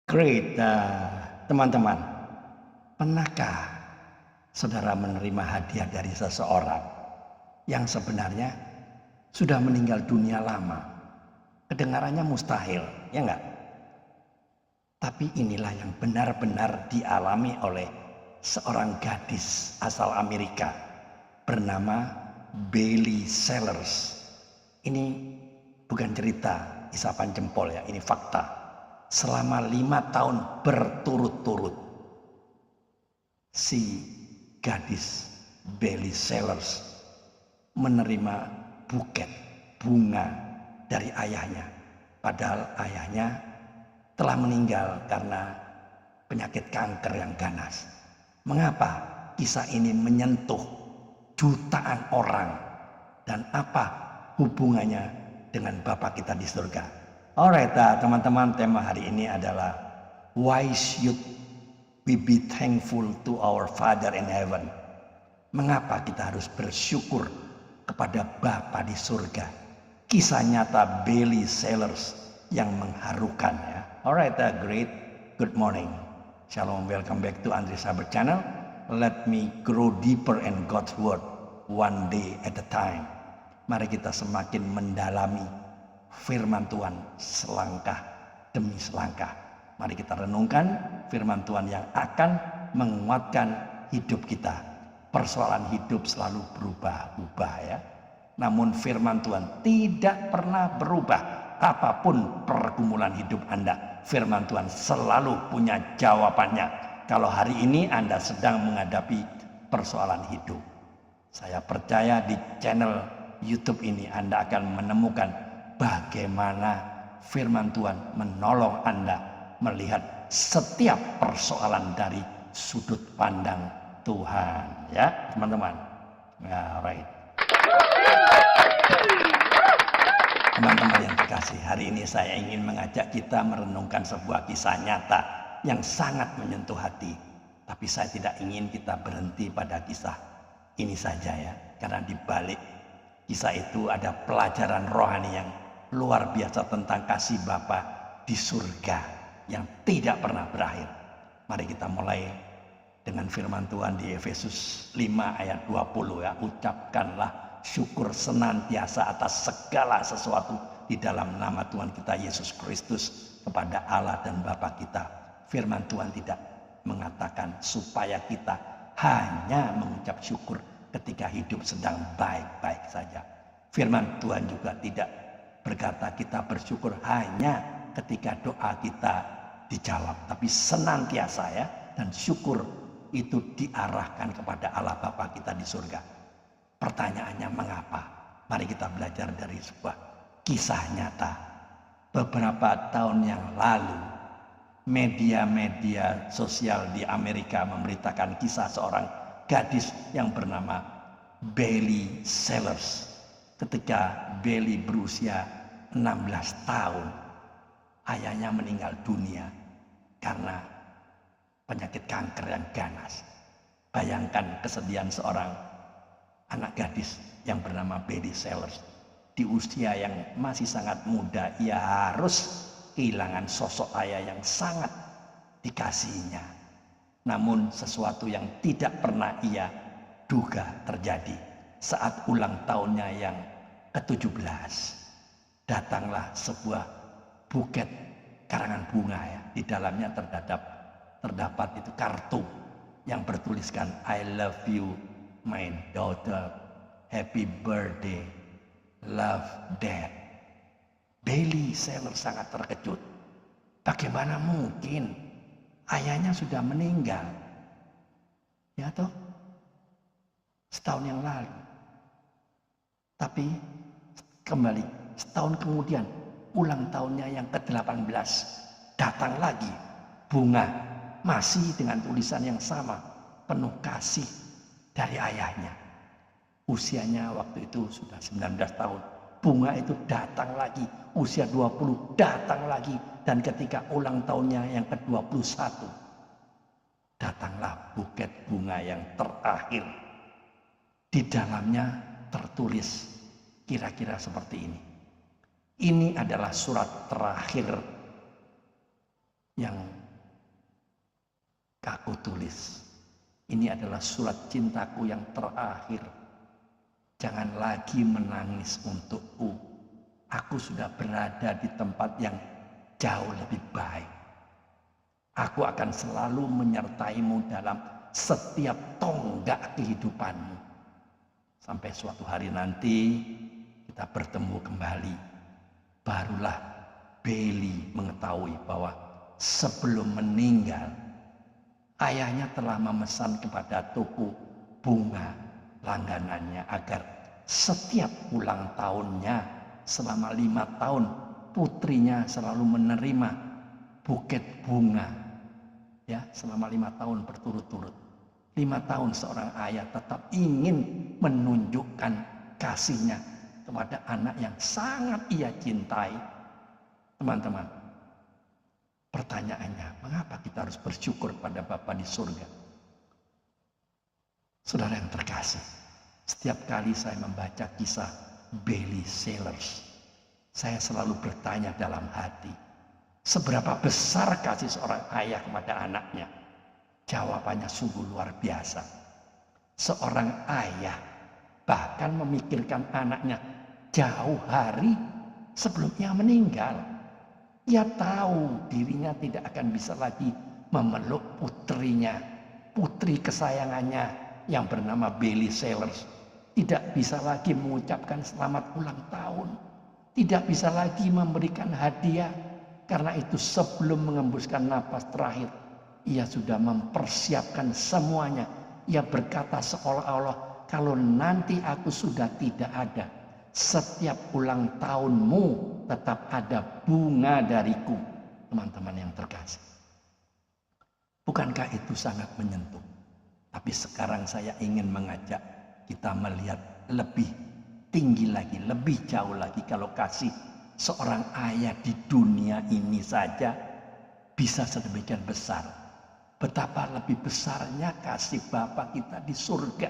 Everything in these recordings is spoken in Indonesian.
Great, teman-teman. Pernahkah saudara menerima hadiah dari seseorang yang sebenarnya sudah meninggal dunia lama? Kedengarannya mustahil, ya enggak? Tapi inilah yang benar-benar dialami oleh seorang gadis asal Amerika bernama Bailey Sellers. Ini bukan cerita isapan jempol ya, ini fakta. Selama 5 tahun berturut-turut si gadis Bailey Sellers menerima buket bunga dari ayahnya, padahal ayahnya telah meninggal karena penyakit kanker yang ganas. Mengapa kisah ini menyentuh jutaan orang dan apa hubungannya dengan Bapa kita di surga? Alright, teman-teman, tema hari ini adalah why should we be thankful to our Father in heaven? Mengapa kita harus bersyukur kepada Bapa di surga? Kisah nyata Bailey Sellers yang mengharukan ya. Alright, great. Good morning. Shalom, welcome back to Andri Saber channel. Let me grow deeper in God's word one day at a time. Mari kita semakin mendalami firman Tuhan selangkah demi selangkah. Mari kita renungkan firman Tuhan yang akan menguatkan hidup kita. Persoalan hidup selalu berubah-ubah ya. Namun firman Tuhan tidak pernah berubah. Apapun pergumulan hidup Anda, firman Tuhan selalu punya jawabannya. Kalau hari ini Anda sedang menghadapi persoalan hidup, saya percaya di channel YouTube ini Anda akan menemukan bagaimana firman Tuhan menolong Anda melihat setiap persoalan dari sudut pandang Tuhan ya teman-teman. Ya, right. Teman-teman yang terkasih, hari ini saya ingin mengajak kita merenungkan sebuah kisah nyata yang sangat menyentuh hati. Tapi saya tidak ingin kita berhenti pada kisah ini saja ya, karena di balik kisah itu ada pelajaran rohani yang luar biasa tentang kasih Bapa di surga yang tidak pernah berakhir. Mari kita mulai dengan firman Tuhan di Efesus 5 ayat 20 ya. Ucapkanlah syukur senantiasa atas segala sesuatu di dalam nama Tuhan kita Yesus Kristus kepada Allah dan Bapa kita. Firman Tuhan tidak mengatakan supaya kita hanya mengucap syukur ketika hidup sedang baik-baik saja. Firman Tuhan juga tidak berkata kita bersyukur hanya ketika doa kita dijawab, tapi senantiasa ya, dan syukur itu diarahkan kepada Allah Bapa kita di surga. Pertanyaannya mengapa? Mari kita belajar dari sebuah kisah nyata. Beberapa tahun yang lalu media-media sosial di Amerika memberitakan kisah seorang gadis yang bernama Bailey Sellers. Ketika Bailey berusia 16 tahun, ayahnya meninggal dunia karena penyakit kanker yang ganas. Bayangkan kesedihan seorang anak gadis yang bernama Bailey Sellers. Di usia yang masih sangat muda, ia harus kehilangan sosok ayah yang sangat dikasihinya. Namun sesuatu yang tidak pernah ia duga terjadi. Saat ulang tahunnya yang ke-17, datanglah sebuah buket karangan bunga ya. Di dalamnya terdapat itu kartu yang bertuliskan I love you my daughter, happy birthday, love dad. Bailey Sellers sangat terkejut. Bagaimana mungkin ayahnya sudah meninggal? Ya toh? Setahun yang lalu. Tapi kembali setahun kemudian ulang tahunnya yang ke-18 datang lagi bunga masih dengan tulisan yang sama, penuh kasih dari ayahnya. Usianya waktu itu sudah 19 tahun. Bunga itu datang lagi, usia 20 datang lagi, dan ketika ulang tahunnya yang ke-21 datanglah buket bunga yang terakhir. Di dalamnya tertulis kira-kira seperti ini. Ini adalah surat terakhir yang Aku tulis, ini adalah surat cintaku yang terakhir. Jangan lagi menangis untukku. Aku sudah berada di tempat yang jauh lebih baik. Aku akan selalu menyertaimu dalam setiap tonggak kehidupanmu. Sampai suatu hari nanti kita bertemu kembali. Barulah Bailey mengetahui bahwa sebelum meninggal, ayahnya telah memesan kepada toko bunga langganannya agar setiap ulang tahunnya selama 5 tahun putrinya selalu menerima buket bunga. Ya, selama 5 tahun berturut-turut. 5 tahun seorang ayah tetap ingin menunjukkan kasihnya kepada anak yang sangat ia cintai. Teman-teman, pertanyaannya, mengapa kita harus bersyukur pada Bapa di surga? Saudara yang terkasih, setiap kali saya membaca kisah Bailey Sellers, saya selalu bertanya dalam hati, seberapa besar kasih seorang ayah kepada anaknya? Jawabannya sungguh luar biasa. Seorang ayah bahkan memikirkan anaknya jauh hari sebelum ia meninggal. Ia tahu dirinya tidak akan bisa lagi memeluk putrinya, putri kesayangannya yang bernama Bailey Sellers. Tidak bisa lagi mengucapkan selamat ulang tahun. Tidak bisa lagi memberikan hadiah. Karena itu sebelum mengembuskan napas terakhir, ia sudah mempersiapkan semuanya. Ia berkata seolah-olah, kalau nanti aku sudah tidak ada, setiap ulang tahunmu tetap ada bunga dariku. Teman-teman yang terkasih, bukankah itu sangat menyentuh? Tapi sekarang saya ingin mengajak kita melihat lebih tinggi lagi, lebih jauh lagi. Kalau kasih seorang ayah di dunia ini saja bisa sedemikian besar, betapa lebih besarnya kasih Bapa kita di surga.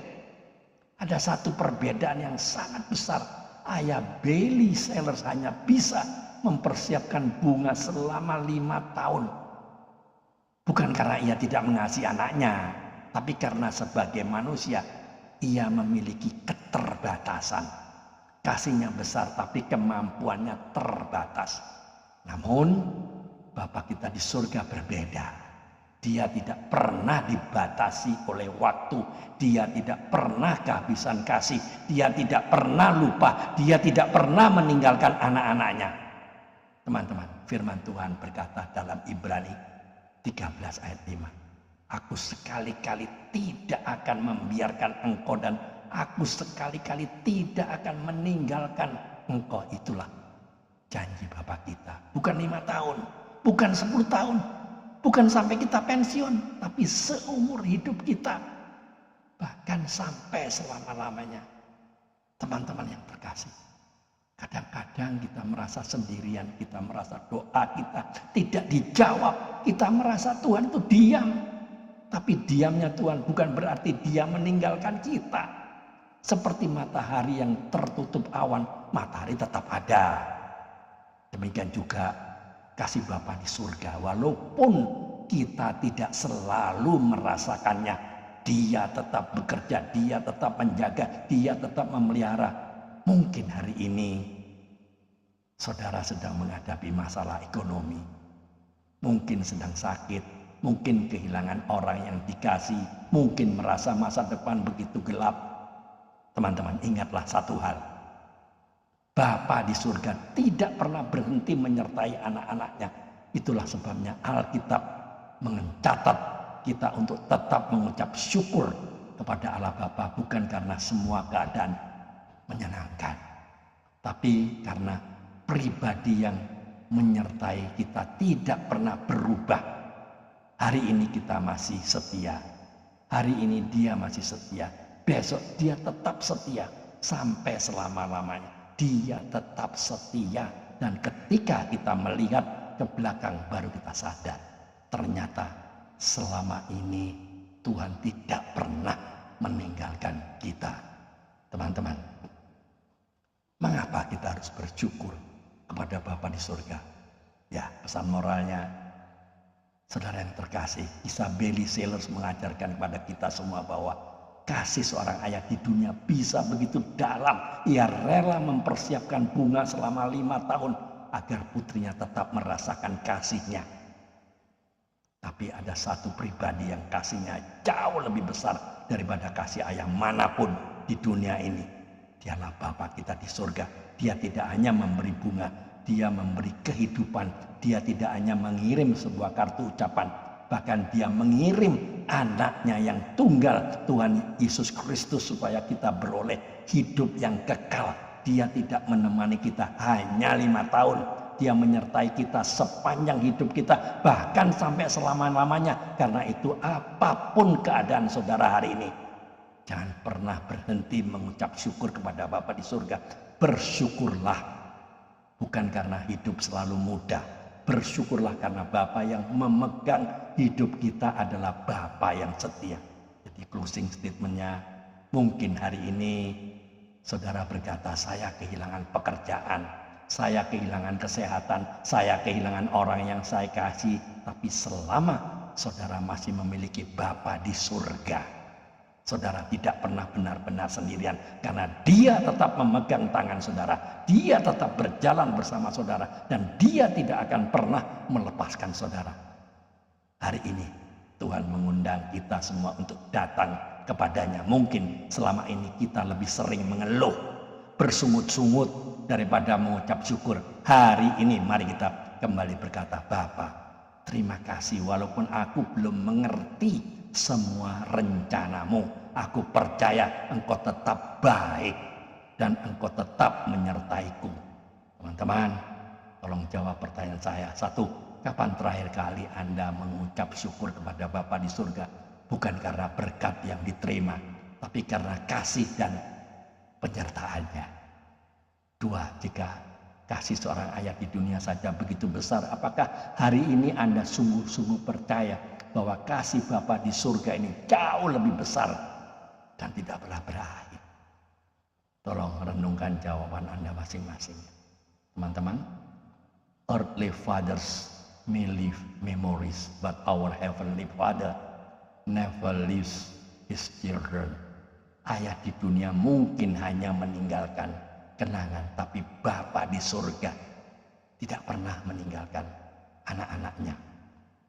Ada satu perbedaan yang sangat besar. Ayah Bailey Sellers hanya bisa mempersiapkan bunga selama 5 tahun. Bukan karena ia tidak mengasihi anaknya, tapi karena sebagai manusia ia memiliki keterbatasan. Kasihnya besar tapi kemampuannya terbatas. Namun Bapa kita di surga berbeda. Dia tidak pernah dibatasi oleh waktu. Dia tidak pernah kehabisan kasih. Dia tidak pernah lupa. Dia tidak pernah meninggalkan anak-anaknya. Teman-teman, firman Tuhan berkata dalam Ibrani 13 ayat 5. Aku sekali-kali tidak akan membiarkan engkau dan aku sekali-kali tidak akan meninggalkan engkau. Itulah janji Bapa kita. Bukan 5 tahun, bukan 10 tahun, bukan sampai kita pensiun, tapi seumur hidup kita. Bahkan sampai selama-lamanya. Teman-teman yang terkasih, kadang-kadang kita merasa sendirian, kita merasa doa kita tidak dijawab, kita merasa Tuhan itu diam. Tapi diamnya Tuhan bukan berarti dia meninggalkan kita. Seperti matahari yang tertutup awan, matahari tetap ada. Demikian juga kasih Bapa di surga. Walaupun kita tidak selalu merasakannya, dia tetap bekerja, dia tetap menjaga, dia tetap memelihara. Mungkin hari ini saudara sedang menghadapi masalah ekonomi. Mungkin sedang sakit. Mungkin kehilangan orang yang dikasih, mungkin merasa masa depan begitu gelap. Teman-teman, ingatlah satu hal. Bapa di surga tidak pernah berhenti menyertai anak-anaknya. Itulah sebabnya Alkitab mencatat kita untuk tetap mengucap syukur kepada Allah Bapa, bukan karena semua keadaan menyenangkan, tapi karena pribadi yang menyertai kita tidak pernah berubah. Hari ini kita masih setia. Hari ini dia masih setia. Besok dia tetap setia. Sampai selama-lamanya. Dia tetap setia. Dan ketika kita melihat ke belakang baru kita sadar. Ternyata selama ini Tuhan tidak pernah meninggalkan kita. Teman-teman, mengapa kita harus bersyukur kepada Bapa di surga? Ya, pesan moralnya, Saudara yang terkasih, kisah Belly Sellers mengajarkan kepada kita semua bahwa kasih seorang ayah di dunia bisa begitu dalam. Ia rela mempersiapkan bunga selama 5 tahun agar putrinya tetap merasakan kasihnya. Tapi ada satu pribadi yang kasihnya jauh lebih besar daripada kasih ayah manapun di dunia ini. Dialah Bapa kita di surga. Dia tidak hanya memberi bunga, Dia memberi kehidupan. Dia tidak hanya mengirim sebuah kartu ucapan, bahkan Dia mengirim anaknya yang tunggal, Tuhan Yesus Kristus, supaya kita beroleh hidup yang kekal. Dia tidak menemani kita hanya 5 tahun. Dia menyertai kita sepanjang hidup kita, bahkan sampai selama-lamanya. Karena itu apapun keadaan saudara hari ini, jangan pernah berhenti mengucap syukur kepada Bapa di surga. Bersyukurlah, bukan karena hidup selalu mudah. Bersyukurlah karena Bapa yang memegang hidup kita adalah Bapa yang setia. Jadi closing statementnya, mungkin hari ini saudara berkata, saya kehilangan pekerjaan, saya kehilangan kesehatan, saya kehilangan orang yang saya kasih. Tapi selama saudara masih memiliki Bapa di surga, saudara tidak pernah benar-benar sendirian, karena Dia tetap memegang tangan saudara, Dia tetap berjalan bersama saudara, dan Dia tidak akan pernah melepaskan saudara. Hari ini Tuhan mengundang kita semua untuk datang kepadanya. Mungkin selama ini kita lebih sering mengeluh, bersungut-sungut daripada mengucap syukur. Hari ini mari kita kembali berkata, Bapa, terima kasih walaupun aku belum mengerti semua rencanamu, aku percaya Engkau tetap baik dan Engkau tetap menyertaiku. Teman-teman, tolong jawab pertanyaan saya. 1, kapan terakhir kali Anda mengucap syukur kepada Bapa di surga? Bukan karena berkat yang diterima, tapi karena kasih dan penyertaannya. 2, jika kasih seorang ayah di dunia saja begitu besar, apakah hari ini Anda sungguh-sungguh percaya bahwa kasih Bapa di surga ini jauh lebih besar dan tidak pernah berakhir? Tolong renungkan jawaban Anda masing-masing. Teman-teman, earthly fathers may leave memories, but our heavenly Father never leaves his children. Ayah di dunia mungkin hanya meninggalkan kenangan, tapi Bapa di surga tidak pernah meninggalkan anak-anaknya.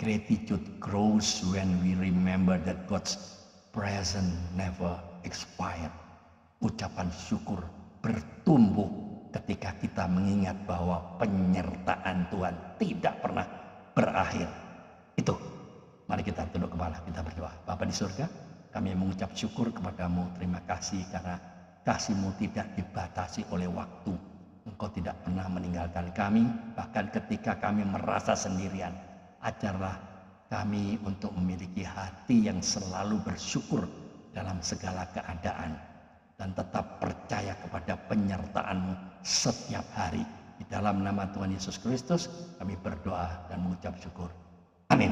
Gratitude grows when we remember that God's presence never expired. Ucapan syukur bertumbuh ketika kita mengingat bahwa penyertaan Tuhan tidak pernah berakhir. Itu, mari kita tunduk kepala, kita berdoa. Bapa di surga, kami mengucap syukur kepadamu. Terima kasih karena kasih-Mu tidak dibatasi oleh waktu. Engkau tidak pernah meninggalkan kami, bahkan ketika kami merasa sendirian. Ajarlah kami untuk memiliki hati yang selalu bersyukur dalam segala keadaan, dan tetap percaya kepada penyertaan-Mu setiap hari. Di dalam nama Tuhan Yesus Kristus kami berdoa dan mengucap syukur. Amin.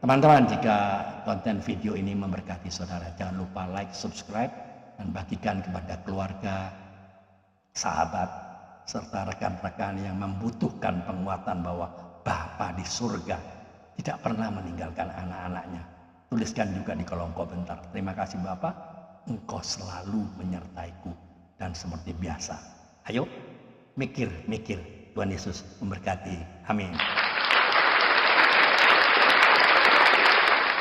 Teman-teman, jika konten video ini memberkati saudara, jangan lupa like, subscribe, dan bagikan kepada keluarga, sahabat, serta rekan-rekan yang membutuhkan penguatan bahwa Bapa di surga tidak pernah meninggalkan anak-anaknya. Tuliskan juga di kolom komentar. Terima kasih Bapa, Engkau selalu menyertaiku. Dan seperti biasa, ayo mikir. Tuhan Yesus memberkati. Amin.